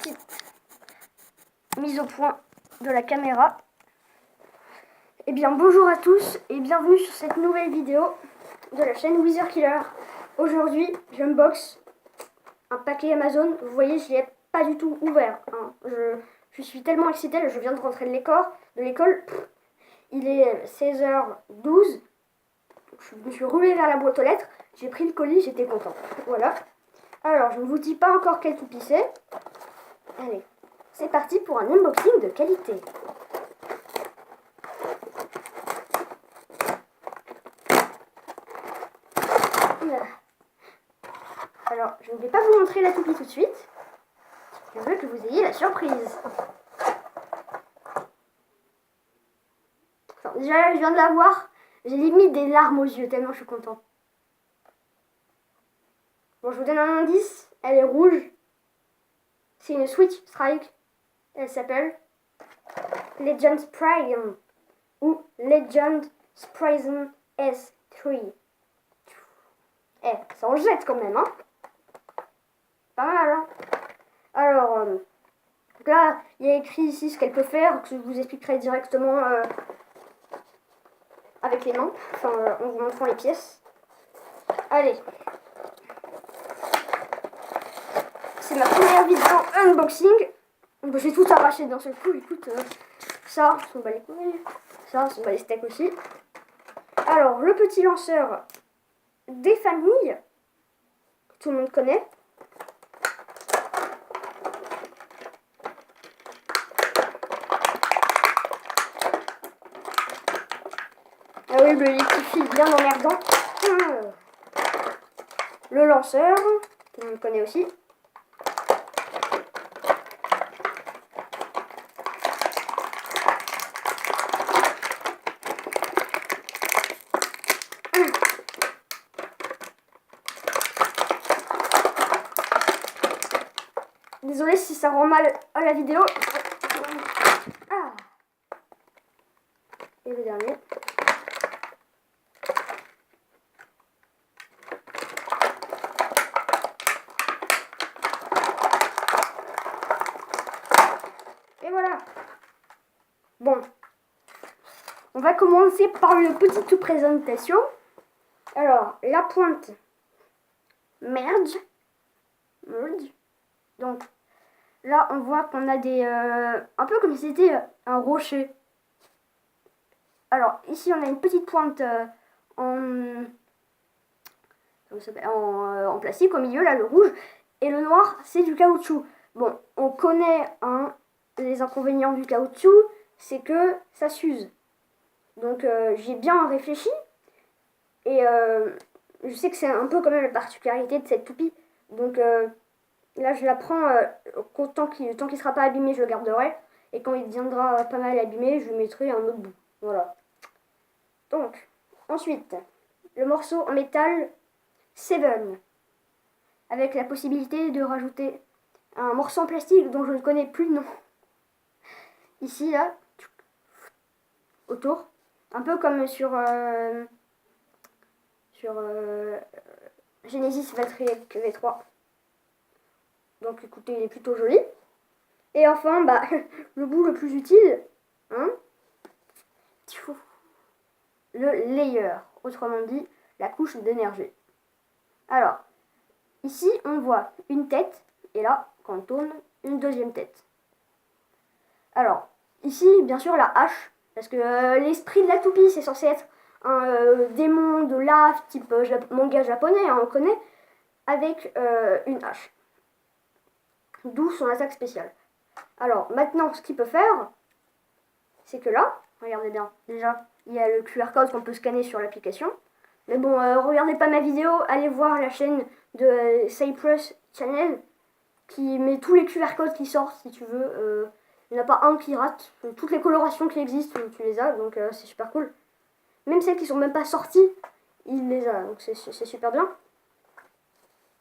petite mise au point de la caméra. Eh bien bonjour à tous et bienvenue sur cette nouvelle vidéo de la chaîne Wither Killer. Aujourd'hui j'unbox un paquet Amazon. Vous voyez, je ne l'ai pas du tout ouvert, hein. Je suis tellement excitée, je viens de rentrer de l'école. Il est 16h12. Je me suis roulée vers la boîte aux lettres, j'ai pris le colis, j'étais content. Voilà. Alors, je ne vous dis pas encore quelle toupie c'est. Allez, c'est parti pour un unboxing de qualité. Voilà. Alors, je ne vais pas vous montrer la toupie tout de suite. Je veux que vous ayez la surprise. Alors, déjà, je viens de la voir. J'ai limite des larmes aux yeux, tellement je suis content. Bon, je vous donne un indice. Elle est rouge. C'est une Switch Strike. Elle s'appelle Legend Sprite ou Legend Sprite S3. Eh, ça en jette quand même, hein. Pas mal, hein. Alors, là, il y a écrit ici ce qu'elle peut faire, que je vous expliquerai directement avec les mains, enfin, en vous montrant les pièces. Allez. C'est ma première vidéo unboxing. Donc, j'ai tout arraché d'un seul coup. Écoute, ça, on bat les couilles. Ça, on bat les steaks aussi. Alors, le petit lanceur des familles, que tout le monde connaît. Ah oui, le liquifie bien emmerdant. Le lanceur, tout le monde connaît aussi. Désolée si ça rend mal à la vidéo. Ah. Et le dernier. Et voilà. Bon. On va commencer par une petite présentation. Alors, la pointe. Merge. Donc, là, on voit qu'on a des... un peu comme si c'était un rocher. Alors, ici, on a une petite pointe en plastique au milieu, là, le rouge. Et le noir, c'est du caoutchouc. Bon, on connaît les inconvénients du caoutchouc, c'est que ça s'use. Donc, j'ai bien réfléchi. Et je sais que c'est un peu quand même la particularité de cette toupie. Donc, là, je la prends tant qu'il ne sera pas abîmé, je le garderai. Et quand il deviendra pas mal abîmé, je lui mettrai un autre bout. Voilà. Donc, ensuite, le morceau en métal 7. Avec la possibilité de rajouter un morceau en plastique dont je ne connais plus le nom. Ici, là, autour. Un peu comme sur Genesis Valtryek V3. Donc écoutez, il est plutôt joli. Et enfin, bah, le bout le plus utile, hein, le layer, autrement dit, la couche d'énergie. Alors, ici, on voit une tête, et là, quand on tourne, une deuxième tête. Alors, ici, bien sûr, la hache, parce que l'esprit de la toupie, c'est censé être un démon de lave, type manga japonais, hein, on connaît, avec une hache. D'où son attaque spéciale. Alors, maintenant, ce qu'il peut faire, c'est que là, regardez bien, déjà, il y a le QR code qu'on peut scanner sur l'application. Mais bon, regardez pas ma vidéo, allez voir la chaîne de Cypress Channel, qui met tous les QR codes qui sortent, si tu veux. Il n'y en a pas un qui rate. Toutes les colorations qui existent, tu les as, donc c'est super cool. Même celles qui sont même pas sorties, il les a, donc c'est super bien.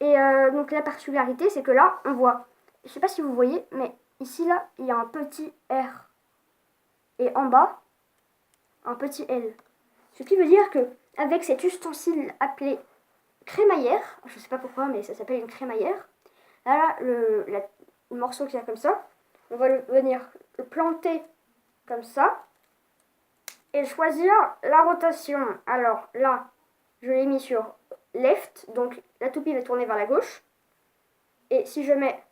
Et donc la particularité, c'est que là, on voit, je sais pas si vous voyez, mais ici, là, il y a un petit R. Et en bas, un petit L. Ce qui veut dire que avec cet ustensile appelé crémaillère, je sais pas pourquoi, mais ça s'appelle une crémaillère, là, le morceau qu'il y a comme ça. On va venir le planter comme ça. Et choisir la rotation. Alors là, je l'ai mis sur left. Donc la toupie va tourner vers la gauche. Et si je mets...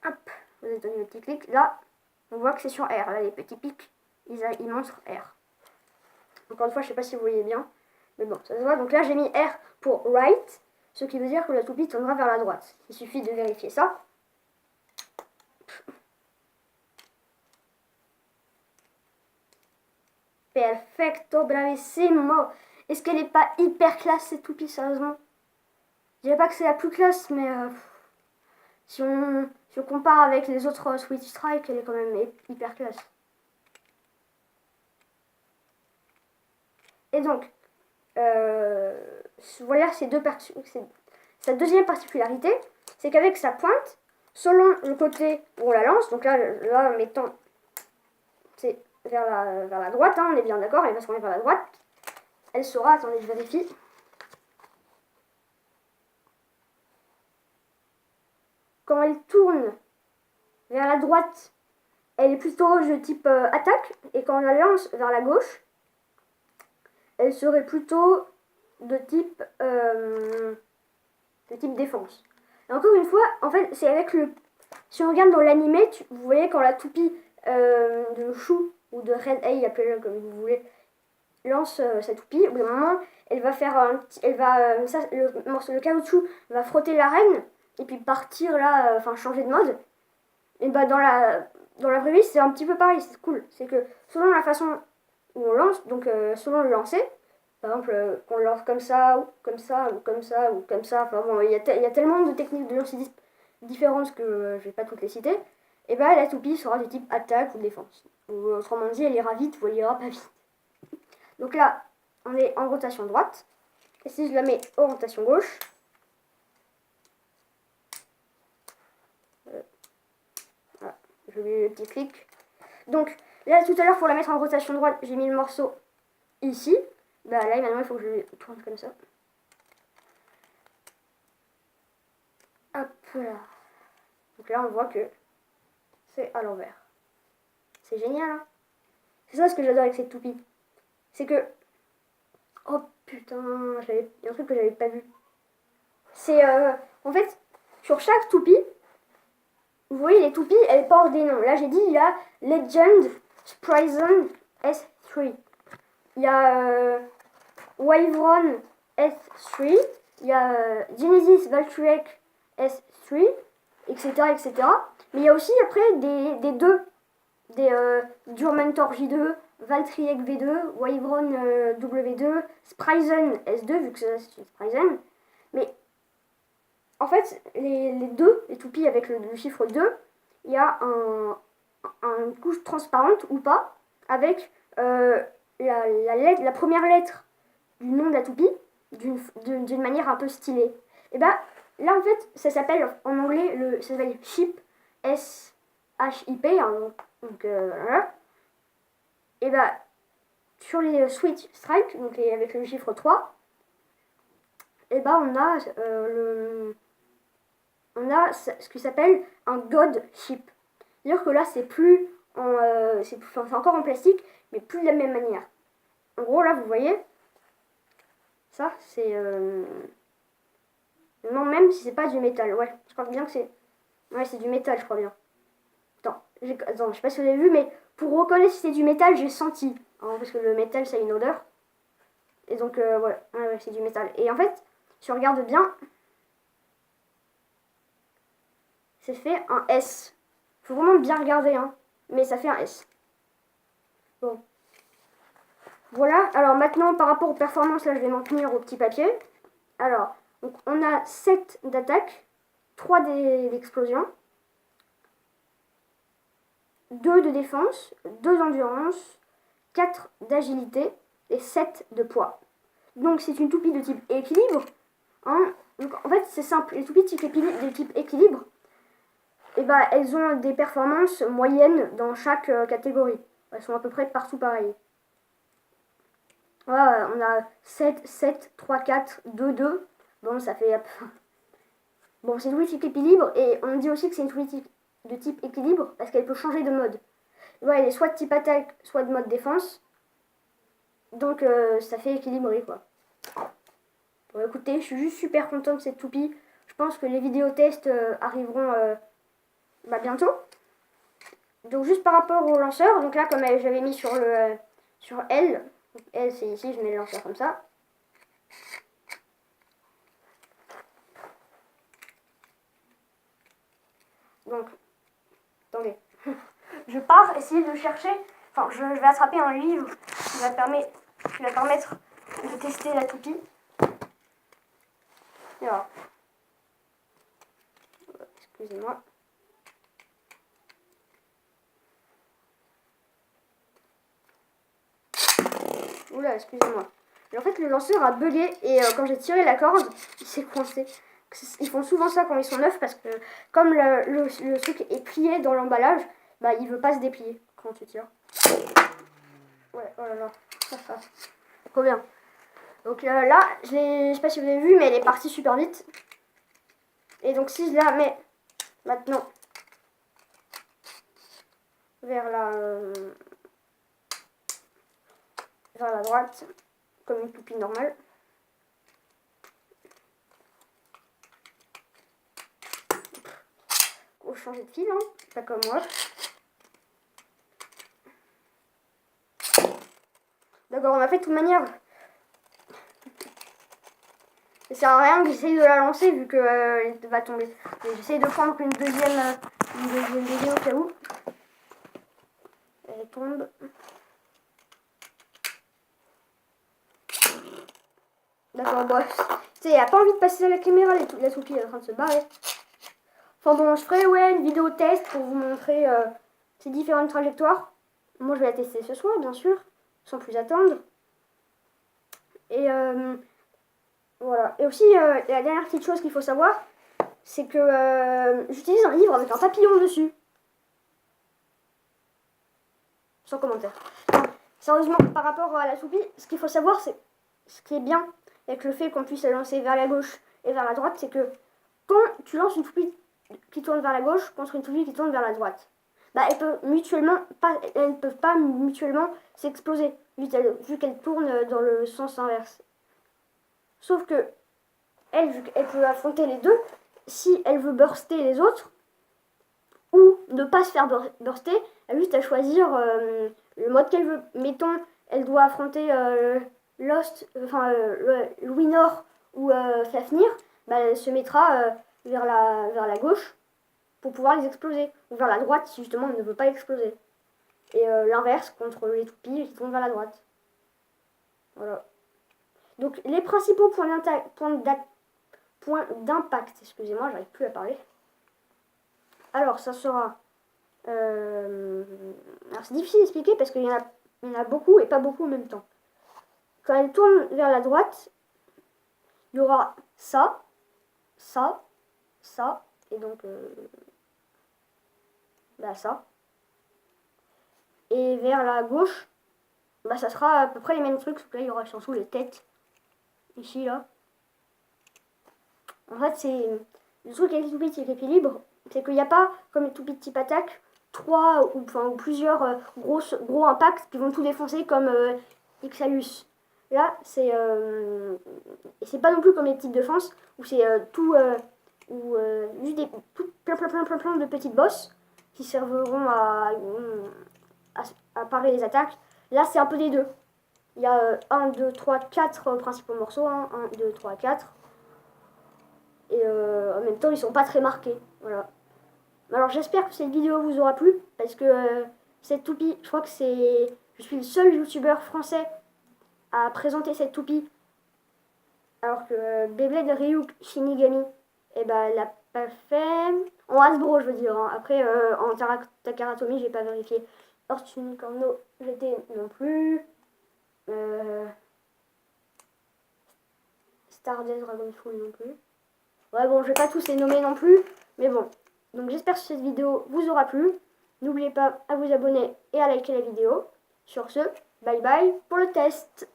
Hop, vous avez donné le petit clic. Là, on voit que c'est sur R. Là, les petits pics, ils montrent R. Encore une fois, je ne sais pas si vous voyez bien. Mais bon, ça se voit. Donc là, j'ai mis R pour right. Ce qui veut dire que la toupie tournera vers la droite. Il suffit de vérifier ça. Perfecto, bravissimo. Est-ce qu'elle n'est pas hyper classe cette toupie, sérieusement? Je dirais pas que c'est la plus classe, mais si on compare avec les autres Switch Strike, elle est quand même hyper classe. Et donc, voilà sa deuxième particularité, c'est qu'avec sa pointe, selon le côté où on la lance, donc là mettons, c'est vers la droite, hein, on est bien d'accord, elle va se tourner vers la droite, elle sera, attendez, je vérifie. Quand elle tourne vers la droite, elle est plutôt de type attaque, et quand on la lance vers la gauche, elle serait plutôt de type défense. Et encore une fois, en fait, c'est avec le... Si on regarde dans l'animé, vous voyez quand la toupie de Chou ou de Red Eye, appelez-le comme vous voulez, lance sa toupie, au bout d'un moment, elle va faire un petit... le caoutchouc va frotter l'arène, et puis partir là, enfin changer de mode. Et bah dans la vraie vie, c'est un petit peu pareil, c'est cool. C'est que selon la façon où on lance, donc selon le lancer, par exemple qu'on lance comme ça, ou comme ça, ou comme ça, ou comme ça, enfin bon, il y a tellement de techniques de lancer différentes que je vais pas toutes les citer, et bah la toupie sera du type attaque ou défense. Ou autrement dit, elle ira vite ou elle ira pas vite. Donc là, on est en rotation droite, et si je la mets en rotation gauche, voilà, je mets le petit clic. Donc là, tout à l'heure, pour la mettre en rotation droite, j'ai mis le morceau ici. Bah là, maintenant, il faut que je le tourne comme ça. Hop là. Donc là, on voit que c'est à l'envers. C'est génial, hein? C'est ça ce que j'adore avec cette toupie. C'est que... Oh putain, il y a un truc que j'avais pas vu. C'est... en fait, sur chaque toupie, vous voyez, les toupies, elles portent des noms. Là, j'ai dit, il y a Legend Sprison S3. Il y a Wyvern S3. Il y a Genesis Valtryek S3, etc., etc. Mais il y a aussi après des deux. Des Durmentor J2, Valtryek V2, Wyvern W2, Sprison S2, vu que c'est une Sprison. Mais en fait, les toupies avec le chiffre 2, il y a une couche transparente ou pas, avec la première lettre du nom de la toupie, d'une manière un peu stylée. Et bah là en fait, ça s'appelle en anglais, ça s'appelle SHIP, SHIP, hein, donc voilà. Et bah sur les Switch Strike, donc avec le chiffre 3, et bah on a ce qui s'appelle un God Ship. C'est-à-dire que là c'est plus c'est encore en plastique, mais plus de la même manière. En gros là vous voyez, ça c'est non, même si c'est pas du métal, ouais, je crois bien que c'est... Ouais, c'est du métal, je crois bien. Attends, je sais pas si vous avez vu, mais pour reconnaître si c'est du métal, j'ai senti. Hein, parce que le métal, ça a une odeur. Et donc, voilà, ouais, c'est du métal. Et en fait, si on regarde bien, c'est fait un S. Faut vraiment bien regarder, hein. Mais ça fait un S. Bon. Voilà, alors maintenant, par rapport aux performances, là, je vais m'en tenir au petit papier. Alors, donc, on a 7 d'attaque, 3 d'explosion, 2 de défense, 2 d'endurance, 4 d'agilité et 7 de poids. Donc c'est une toupie de type équilibre. Hein. Donc, en fait c'est simple, les toupies de type équilibre, et bah, elles ont des performances moyennes dans chaque catégorie. Elles sont à peu près partout pareilles. Voilà, on a 7, 7, 3, 4, 2, 2. Bon, ça fait... Bon, c'est une toupie type équilibre et on me dit aussi que c'est une toupie de type équilibre parce qu'elle peut changer de mode. Ouais, elle est soit de type attaque, soit de mode défense. Donc ça fait équilibré quoi. Bon, écoutez, je suis juste super contente de cette toupie. Je pense que les vidéos tests arriveront bientôt. Donc juste par rapport au lanceur, donc là comme j'avais mis sur le sur L, donc L c'est ici, je mets le lanceur comme ça. Donc, attendez, je pars essayer de chercher, enfin je vais attraper un livre qui va permettre de tester la toupie. Et voilà. Excusez-moi. Oula, excusez-moi. En fait, le lanceur a bugué et quand j'ai tiré la corde, il s'est coincé. Ils font souvent ça quand ils sont neufs parce que comme le truc est plié dans l'emballage, bah il veut pas se déplier quand tu tires. Ouais, oh là là, trop bien. Donc là, je sais pas si vous avez vu, mais elle est partie super vite. Et donc si je la mets maintenant vers la droite, comme une toupie normale. Faut changer de fil, hein, pas comme moi. D'accord, on a fait de toute manière. Ça sert à rien que j'essaye de la lancer vu que elle va tomber. J'essaye de prendre une deuxième vidéo au cas où. Elle tombe. D'accord, bref. Tu sais, elle a pas envie de passer à la caméra, la toupie est en train de se barrer. Enfin bon, je ferai une vidéo test pour vous montrer ces différentes trajectoires. Moi, je vais la tester ce soir, bien sûr, sans plus attendre. Et voilà. Et aussi, la dernière petite chose qu'il faut savoir, c'est que j'utilise un livre avec un papillon dessus. Sans commentaire. Non, sérieusement, par rapport à la toupie, ce qu'il faut savoir, c'est ce qui est bien avec le fait qu'on puisse la lancer vers la gauche et vers la droite, c'est que quand tu lances une toupie qui tourne vers la gauche contre une toupie qui tourne vers la droite, bah elles ne peuvent pas mutuellement s'exploser vu qu'elles tournent dans le sens inverse. Sauf que vu qu'elle peut affronter les deux, si elle veut burster les autres ou ne pas se faire burster, elle a juste à choisir le mode qu'elle veut. Mettons, elle doit affronter Louis-Nord ou Fafnir, bah, elle se mettra vers la gauche pour pouvoir les exploser. Ou vers la droite si justement elle ne veut pas exploser. Et l'inverse contre les toupies qui tournent vers la droite. Voilà. Donc les principaux points d'impact, excusez-moi, j'arrive plus à parler. Alors ça sera... alors c'est difficile d'expliquer parce qu'il y en a beaucoup et pas beaucoup en même temps. Quand elle tourne vers la droite, il y aura ça, ça, ça, et donc ça. Et vers la gauche, ça sera à peu près les mêmes trucs, sauf que là il y aura surtout les têtes. Ici, là. En fait, c'est le truc avec les toupies type équilibre, c'est qu'il n'y a pas, comme les toupies type attaque, ou plusieurs gros impacts qui vont tout défoncer comme Ixalus. Là, c'est pas non plus comme les types de défense où c'est juste plein de petites bosses qui serviront à parer les attaques. Là, c'est un peu des deux. Il y a 1, 2, 3, 4 principaux morceaux. 1, 2, 3, 4. Et en même temps, ils sont pas très marqués. Voilà. Alors, j'espère que cette vidéo vous aura plu. Parce que cette toupie, je crois que je suis le seul youtubeur français à présenter cette toupie. Alors que Beyblade Ryuk Shinigami, elle l'a pas fait. En Hasbro, je veux dire. Hein. Après, en Takaratomi, j'ai pas vérifié. Earth Unicorno GT non plus. Stardust Dragonfall non plus. Ouais, bon, je vais pas tous les nommer non plus. Mais bon. Donc, j'espère que cette vidéo vous aura plu. N'oubliez pas à vous abonner et à liker la vidéo. Sur ce, bye bye pour le test.